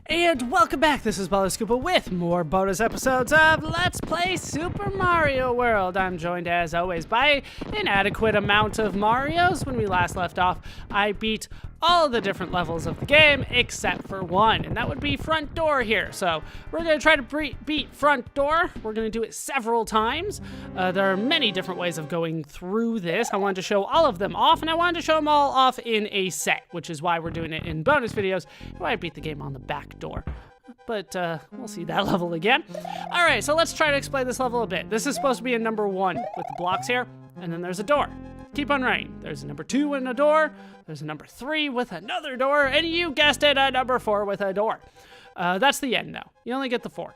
And welcome back, this is ballerscuba with more bonus episodes of Let's Play Super Mario World. I'm joined as always by an adequate amount of Marios. When we last left off, I beat all the different levels of the game except for one, and that would be front door here. So we're going to try to beat front door. We're going to do it several times. There are many different ways of going through this. I wanted to show all of them off, and I wanted to show them all off in a set, which is why we're doing it in bonus videos, why I beat the game on the back door. But we'll see that level again. All right, so let's try to explain this level a bit. This is supposed to be a number 1 with the blocks here, and then there's a door. Keep on writing. There's a number 2 and a door. There's a number 3 with another door, and you guessed it, a number 4 with a door. That's the end now. You only get the 4.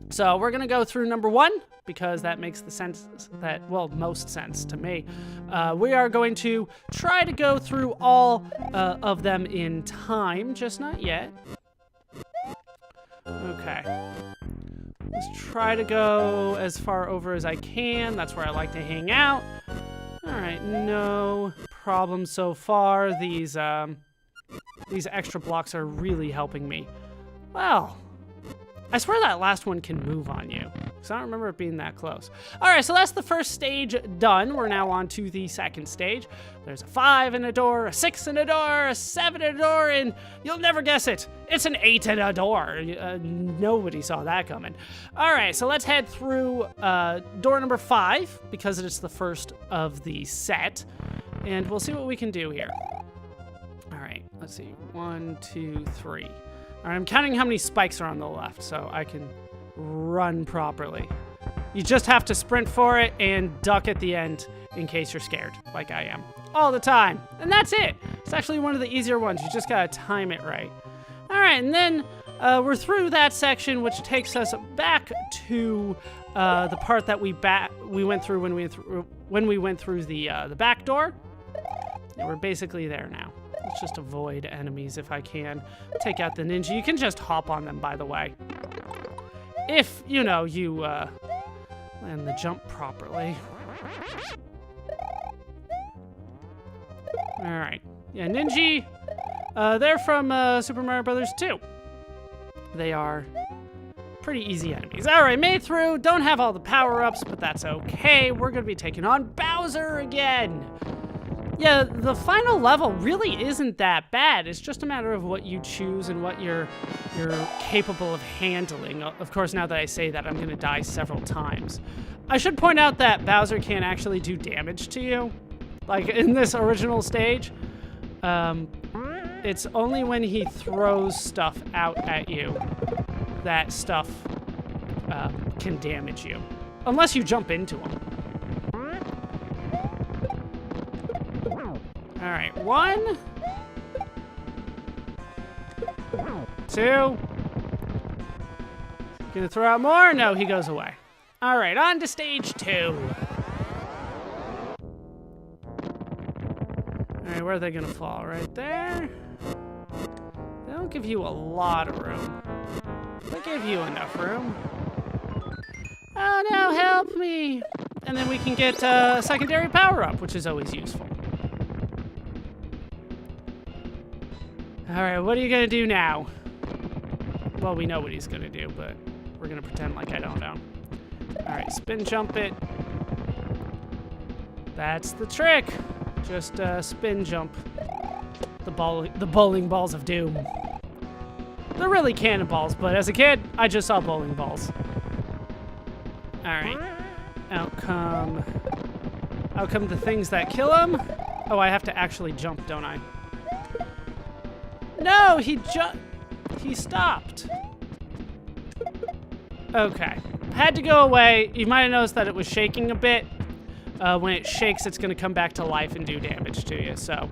So we're gonna go through number 1 because that makes the sense that, well, most sense to me. We are going to try to go through all of them in time, just not yet. Okay. Let's try to go as far over as I can. That's where I like to hang out. All right, no problem so far. These extra blocks are really helping me. Well, I swear that last one can move on you, because I don't remember it being that close. All right, so that's the first stage done. We're now on to the second stage. There's a 5 and a door, a 6 and a door, a 7 and a door, and you'll never guess it. It's an 8 and a door. Nobody saw that coming. All right, so let's head through door number 5, because it's the first of the set, and we'll see what we can do here. All right, let's see. 1, 2, 3. All right, I'm counting how many spikes are on the left so I can run properly. You just have to sprint for it and duck at the end in case you're scared, like I am. All the time. And that's it. It's actually one of the easier ones. You just gotta time it right. All right, and then we're through that section, which takes us back to the part that we went through when we went through the back door. And we're basically there now. Let's just avoid enemies if I can. Take out the ninja. You can just hop on them, by the way. If, you know, you land the jump properly. All right. Yeah, Ninja, they're from Super Mario Brothers 2. They are pretty easy enemies. All right, made through. Don't have all the power-ups, but that's okay. We're going to be taking on Bowser again. Yeah, the final level really isn't that bad. It's just a matter of what you choose and what you're capable of handling. Of course, now that I say that, I'm going to die several times. I should point out that Bowser can't actually do damage to you. Like, in this original stage, it's only when he throws stuff out at you that stuff can damage you. Unless you jump into him. All right, 1, 2. Gonna throw out more? No, he goes away. All right, on to stage 2. All right, where are they gonna fall? Right there? They don't give you a lot of room. They give you enough room. Oh no, help me! And then we can get a secondary power-up, which is always useful. All right, what are you gonna do now? Well, we know what he's gonna do, but we're gonna pretend like I don't know. All right, spin jump it. That's the trick. Just spin jump the bowling balls of doom. They're really cannonballs, but as a kid, I just saw bowling balls. All right, out come the things that kill them. Oh, I have to actually jump, don't I? No, he stopped. Okay, had to go away. You might have noticed that it was shaking a bit. When it shakes, it's gonna come back to life and do damage to you, so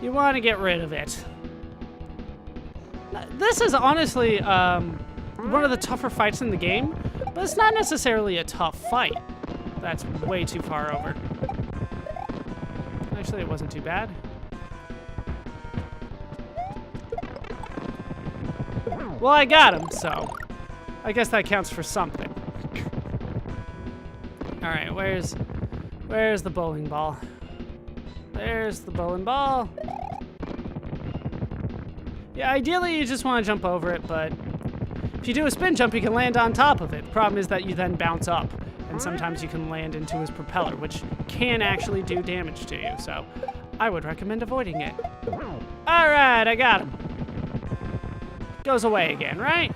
you wanna get rid of it. This is honestly one of the tougher fights in the game, but it's not necessarily a tough fight. That's way too far over. Actually, it wasn't too bad. Well, I got him, so I guess that counts for something. All right, where's the bowling ball? There's the bowling ball. Yeah, ideally you just want to jump over it, but if you do a spin jump, you can land on top of it. The problem is that you then bounce up, and sometimes you can land into his propeller, which can actually do damage to you, so I would recommend avoiding it. Alright, I got him. Goes away again, right?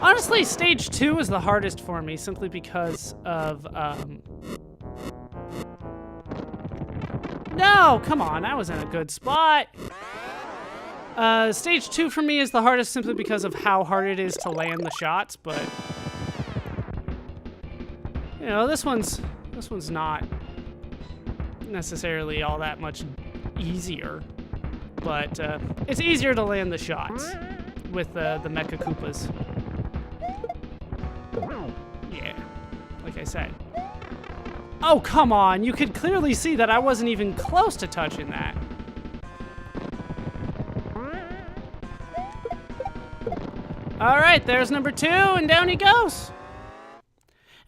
Honestly, stage 2 is the hardest for me, simply because of, No, come on, I was in a good spot. Stage 2 for me is the hardest simply because of how hard it is to land the shots, but you know, this one's not necessarily all that much easier, but it's easier to land the shots with the Mecha Koopas. Yeah, like I said. Oh, come on, you could clearly see that I wasn't even close to touching that. All right, there's number 2, and down he goes.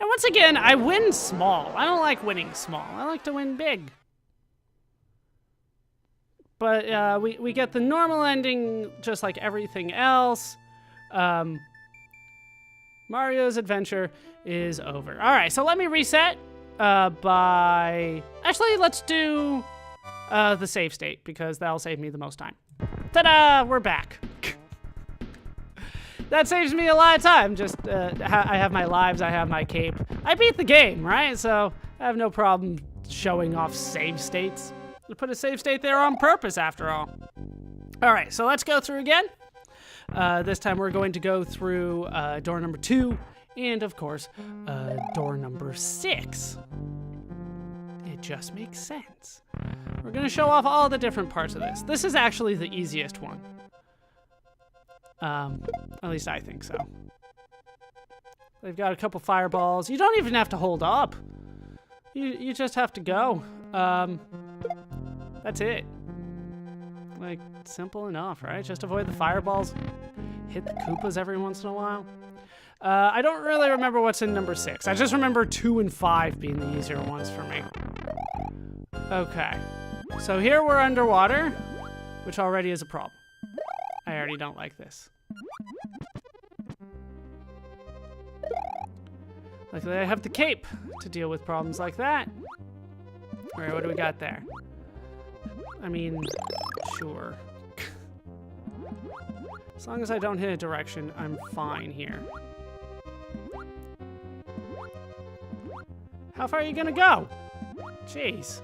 And once again, I win small. I don't like winning small. I like to win big. But we get the normal ending just like everything else. Mario's adventure is over. All right, so let me reset by... Actually, let's do the save state, because that'll save me the most time. Ta-da! We're back. That saves me a lot of time. Just, I have my lives, I have my cape. I beat the game, right? So I have no problem showing off save states. I put a save state there on purpose, after all. All right, so let's go through again. This time we're going to go through door number 2, and of course, door number 6. It just makes sense. We're gonna show off all the different parts of this. This is actually the easiest one. At least I think so. They've got a couple fireballs. You don't even have to hold up. You just have to go. That's it. Like, simple enough, right? Just avoid the fireballs. Hit the Koopas every once in a while. I don't really remember what's in number 6. I just remember 2 and 5 being the easier ones for me. Okay. So here we're underwater, which already is a problem. I already don't like this. Luckily, I have the cape to deal with problems like that. All right, what do we got there? I mean, sure. As long as I don't hit a direction, I'm fine here. How far are you gonna go? Jeez.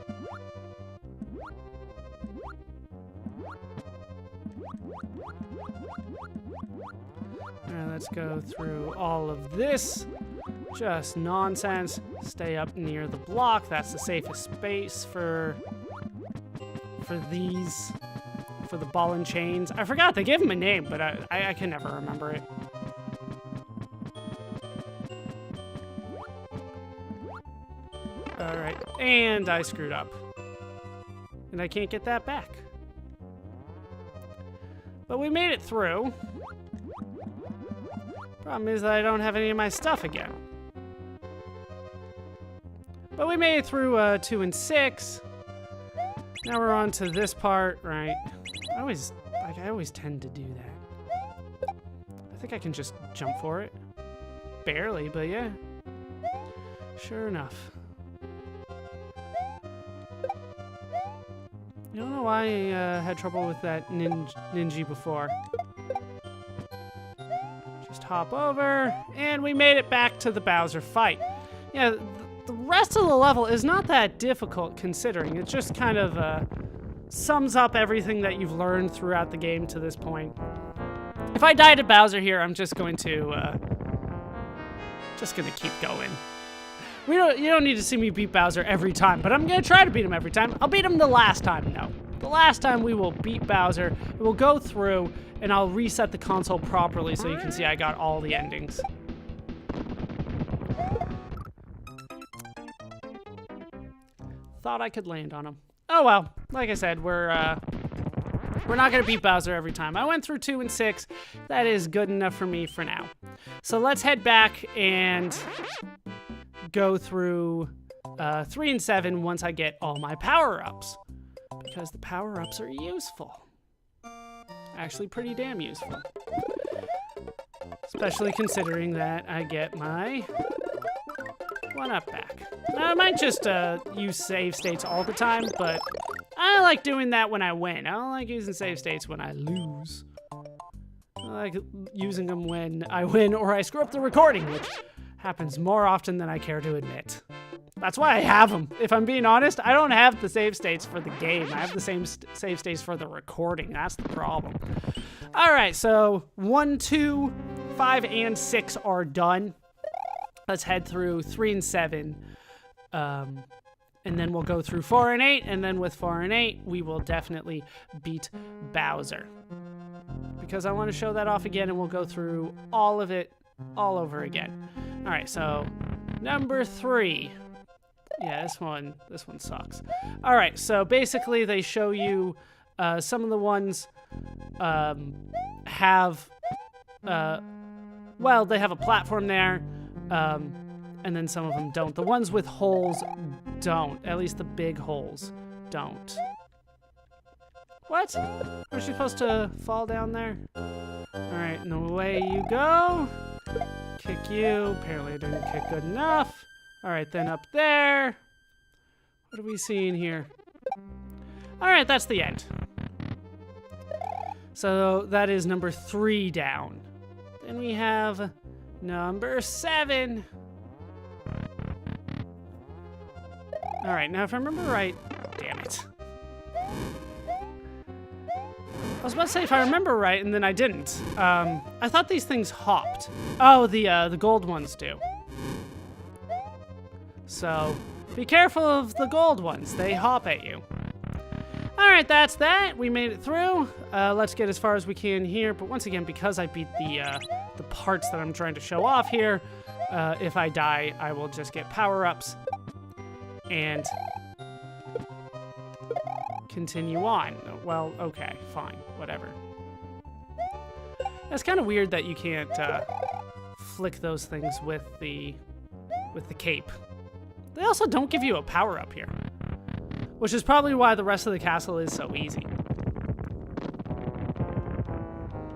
Alright, let's go through all of this. Just nonsense. Stay up near the block. That's the safest space for these, for the ball and chains. I forgot, they gave him a name, but I can never remember it. Alright, and I screwed up. And I can't get that back. But we made it through. Problem is that I don't have any of my stuff again. But we made it through 2 and 6. Now we're on to this part, right? I always tend to do that. I think I can just jump for it. Barely, but yeah. Sure enough. I don't know why I had trouble with that ninja before. Just hop over, and we made it back to the Bowser fight. Yeah, the rest of the level is not that difficult considering. It just kind of sums up everything that you've learned throughout the game to this point. If I die to Bowser here, I'm just going to keep going. You don't need to see me beat Bowser every time, but I'm gonna try to beat him every time. I'll beat him the last time, no. The last time we will beat Bowser, we'll go through, and I'll reset the console properly so you can see I got all the endings. Thought I could land on him. Oh well, like I said, we're not gonna beat Bowser every time. I went through 2 and 6. That is good enough for me for now. So let's head back and go through 3 and 7 once I get all my power-ups. because the power-ups are useful. Actually, pretty damn useful. Especially considering that I get my 1-up back. Now, I might just use save states all the time, but I like doing that when I win. I don't like using save states when I lose. I like using them when I win or I screw up the recording, which happens more often than I care to admit. That's why I have them. If I'm being honest, I don't have the save states for the game. I have the same save states for the recording. That's the problem. All right, so 1, 2, 5, and 6 are done. Let's head through 3 and 7. And then we'll go through 4 and 8. And then with 4 and 8, we will definitely beat Bowser. Because I want to show that off again, and we'll go through all of it all over again. All right, so number 3. Yeah, this one sucks. All right, so basically they show you some of the ones have, well, they have a platform there, and then some of them don't. The ones with holes don't. At least the big holes don't. What? Was she supposed to fall down there? All right, and away you go. Kick you. Apparently I didn't kick good enough. All right, then up there. What are we seeing here? All right, that's the end. So that is number 3 down. Then we have number 7. All right, now if I remember right, damn it. I was about to say if I remember right, and then I didn't. I thought these things hopped. Oh, the gold ones do. So be careful of the gold ones. They hop at you. All right, that's that. We made it through. Let's get as far as we can here. But once again, because I beat the parts that I'm trying to show off here, if I die, I will just get power-ups and continue on. Well, okay, fine, whatever. It's kind of weird that you can't flick those things with the cape. They also don't give you a power-up here, which is probably why the rest of the castle is so easy.